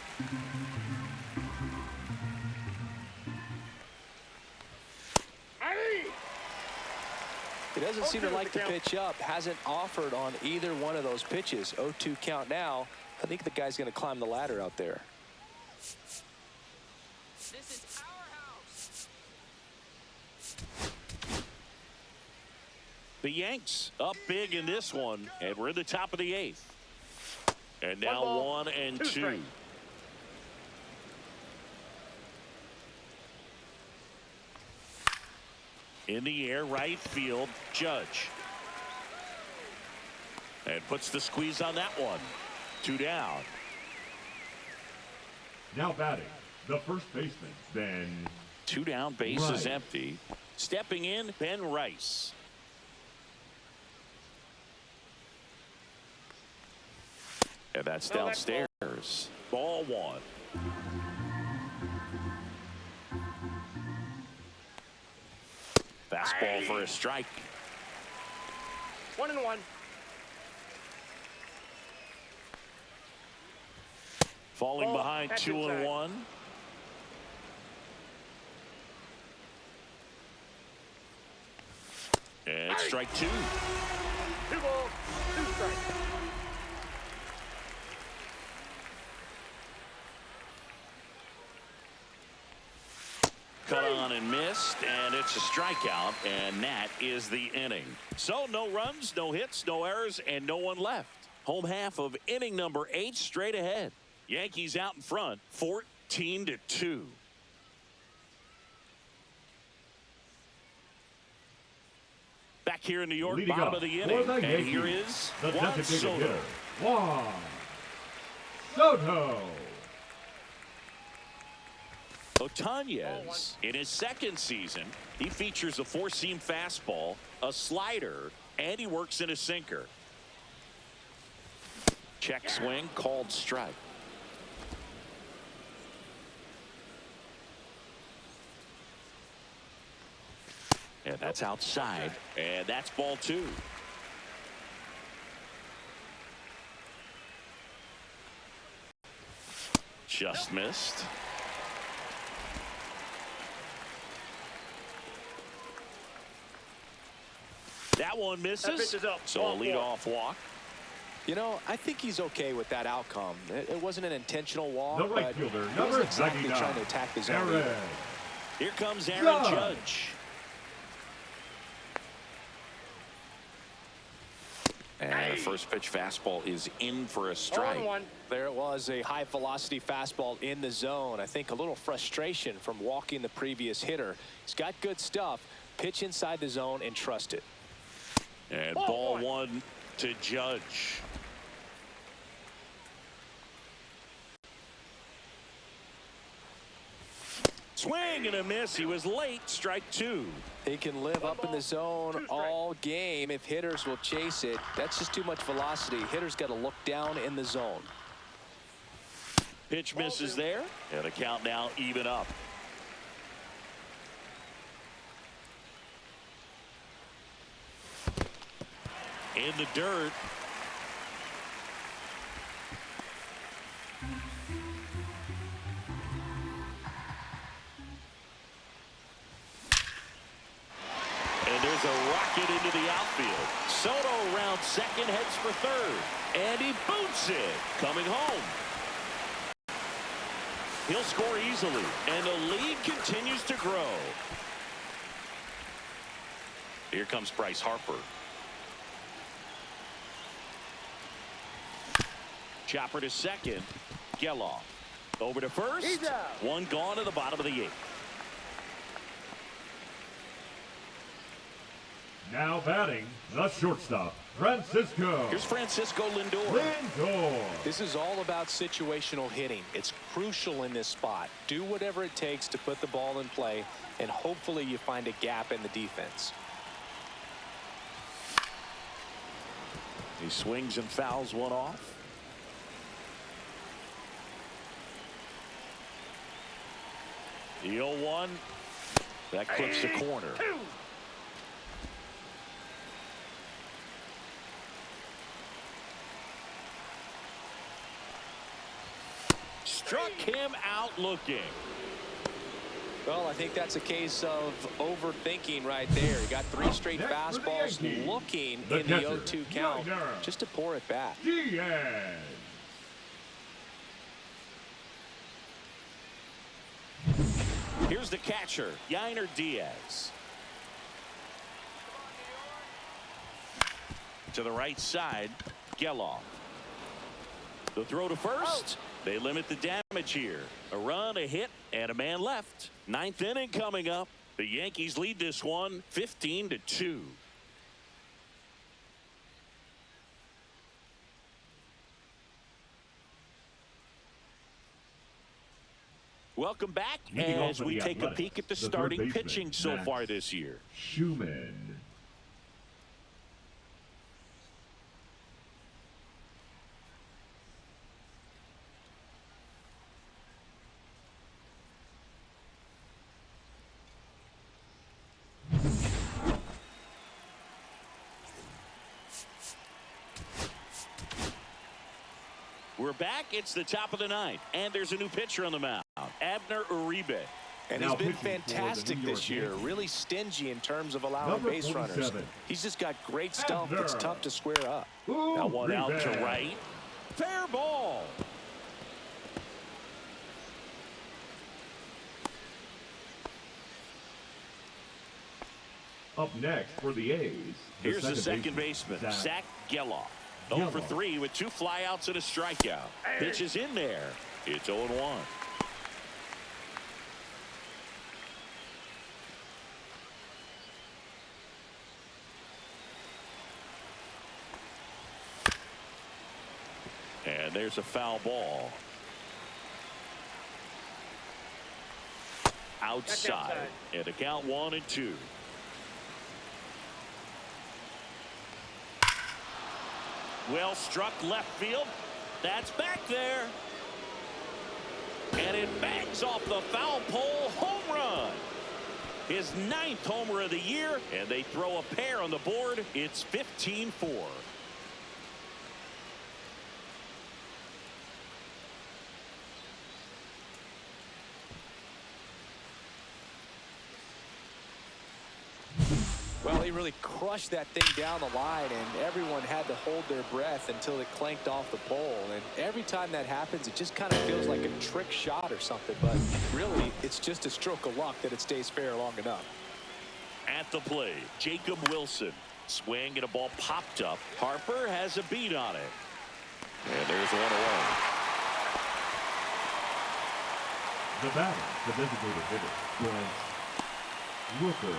He doesn't seem to like the pitch up. Hasn't offered on either one of those pitches. 0-2 count now. I think the guy's going to climb the ladder out there. This is our house. The Yanks up big in this one, and we're in the top of the 8th. And now 1 and 2. In the air, right field, Judge. And puts the squeeze on that one. 2 down. Now batting, the first baseman, Ben. 2 down, base is Rice. empty. Stepping in, Ben Rice. And that's downstairs. Ball 1. Fastball for a strike. 1-1. Falling behind 2-1. And strike 2. 2 balls, 2 strikes. Cut on and missed, and it's a strikeout, and that is the inning. So no runs, no hits, no errors, and no one left. Home half of inning number 8 straight ahead. Yankees out in front, 14-2. Back here in New York, Leading bottom up of the for inning, the and Yankees, here is the Juan designated Soto. hitter, Juan Soto. Otanez, in his second season, he features a 4-seam fastball, a slider, and he works in a sinker. Check swing, called strike. And that's outside, and that's ball 2. Just missed. That one misses. That pitch is up. So a leadoff walk. You know, I think he's okay with that outcome. It wasn't an intentional walk, The right but fielder, he number wasn't exactly 99, trying to attack the zone. Aaron. Here comes Aaron Judge. Judge. And the first pitch fastball is in for a strike. 0-1. There it was, a high velocity fastball in the zone. I think a little frustration from walking the previous hitter. He's got good stuff. Pitch inside the zone and trust it. And ball one to Judge. Swing and a miss. He was late. Strike two. He can live up in the zone all game if hitters will chase it. That's just too much velocity. Hitters got to look down in the zone. Pitch misses there. And the count now even up. In the dirt. And there's a rocket into the outfield. Soto around second, heads for third. And he boots it. Coming home. He'll score easily. And the lead continues to grow. Here comes Bryce Harper. Chopper to second. Geloff. Over to first. One gone to the bottom of the eighth. Now batting, the shortstop, Francisco. Here's Francisco Lindor. Lindor. This is all about situational hitting. It's crucial in this spot. Do whatever it takes to put the ball in play, and hopefully you find a gap in the defense. He swings and fouls one off. The 0-1. That clips the corner. Struck him out looking. Well, I think that's a case of overthinking right there. He got three straight fastballs looking in the 0-2 count just to pour it back. Diaz. Here's the catcher, Yainer Diaz. To the right side, Geloff. The throw to first. They limit the damage here. A run, a hit, and a man left. Ninth inning coming up. The Yankees lead this one 15-2. Welcome back as we take a peek at the starting pitching so far this year. Schumann. We're back. It's the top of the ninth, and there's a new pitcher on the mound, Abner Uribe. And Now he's been pitching for the fantastic New York this year. Yankees. Really stingy in terms of allowing Number base runners. 47. He's just got great stuff that's tough to square up. Now one out to Uribe. right. Fair ball. Up next for the A's. Here's the second baseman, Zach Geloff. 0 for 3 with 2 flyouts and a strikeout. Pitch is in there. It's 0-1. And there's a foul ball. Outside. And a count 1-2. Well struck left field. That's back there. And it bangs off the foul pole. Home run. His 9th homer of the year. And they throw a pair on the board. It's 15-4. Well, he really crushed that thing down the line, and everyone had to hold their breath until it clanked off the pole. And every time that happens, it just kind of feels like a trick shot or something. But really, it's just a stroke of luck that it stays fair long enough. At the plate, Jacob Wilson. Swing and a ball popped up. Harper has a beat on it. And there's one away. The batter, the designated hitter, Brent Rooker.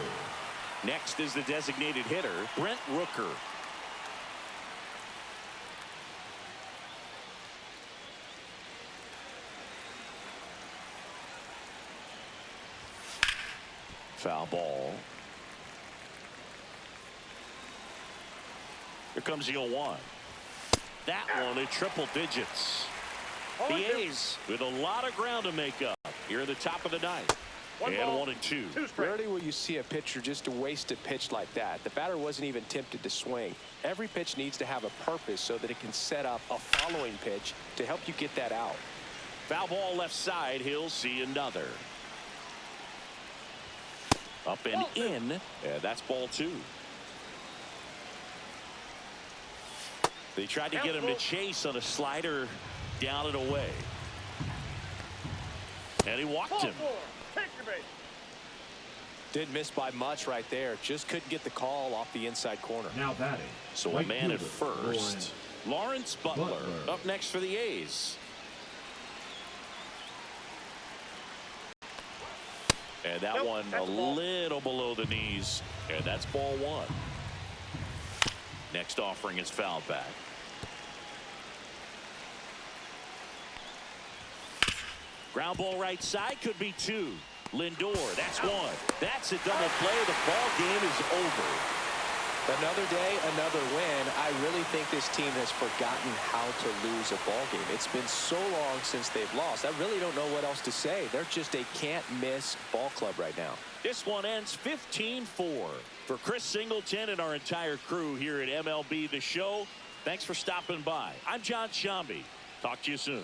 Next is the designated hitter, Brent Rooker. Foul ball. Here comes the 0-1. That one at triple digits. The A's with a lot of ground to make up here at the top of the ninth. And 1-2. Rarely will you see a pitcher just waste a pitch like that. The batter wasn't even tempted to swing. Every pitch needs to have a purpose so that it can set up a following pitch to help you get that out. Foul ball left side. He'll see another. Up and in. And that's ball 2. They tried to get him to chase on a slider down and away. And he walked him. Didn't miss by much right there. Just couldn't get the call off the inside corner. Now batting. So a right man at fielder, first. Lawrence Butler up next for the A's. And that one a little below the knees. And that's ball 1. Next offering is fouled back. Ground ball right side, could be 2. Lindor, that's 1. That's a double play. The ball game is over. Another day, another win. I really think this team has forgotten how to lose a ball game. It's been so long since they've lost. I really don't know what else to say. They're just a can't-miss ball club right now. This one ends 15-4. For Chris Singleton and our entire crew here at MLB The Show, thanks for stopping by. I'm John Shambi. Talk to you soon.